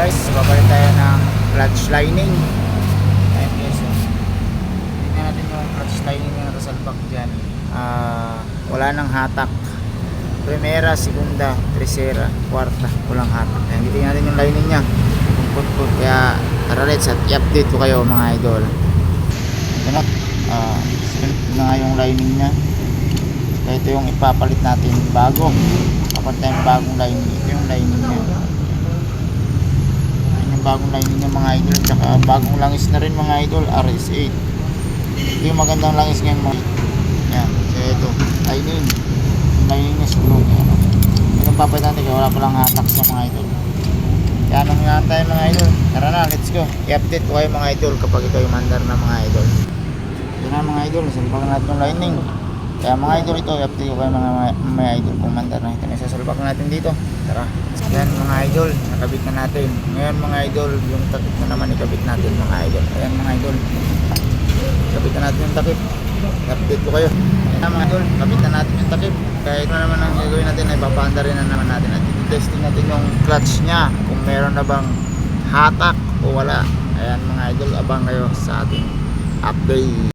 guys, babalit tayo ng clutch lining. Ayan guys, tingnan natin yung clutch lining na nakasalpak dyan. Wala nang hatak. Primera, segunda, tercera, kwarta, walang hatak. Ayan, tingnan natin yung lining nya. Kaya tara, let's i-update ko kayo mga idol. Ito na, na nga yung lining nya. Kaya ito yung ipapalit natin bago. Kapag tayo bagong lining, ito yung lining nya. Bagong lining ng mga idol, tsaka bagong langis na rin mga idol, RS8. Ito yung magandang langis ngayon mga yan, kaya ito lining, yung lining niya sulong yan. Itong papayat natin kaya wala palang hatak sa mga idol. Kaya anong nga tayo mga idol, tara na, let's go. I-update ko kayo mga idol kapag ito yung mandar na mga idol. Ito na mga idol, salpak natin yung lining. Kaya mga idol, ito i-update ko kayo mga idol kung mandar na ito. Isasalpak natin dito, tara. Yan mga idol, nakabit na natin. Ngayon mga idol, yung takip na naman ikabit natin mga idol. Ayan mga idol, kabit na natin yung takip. I-update ko kayo. Ayan mga idol, kabit na natin yung takip. Kaya ito na naman ang gagawin natin ay papanda rin na naman natin. At i-testing natin yung clutch nya kung meron na bang hatak o wala. Ayan mga idol, abang kayo sa ating update.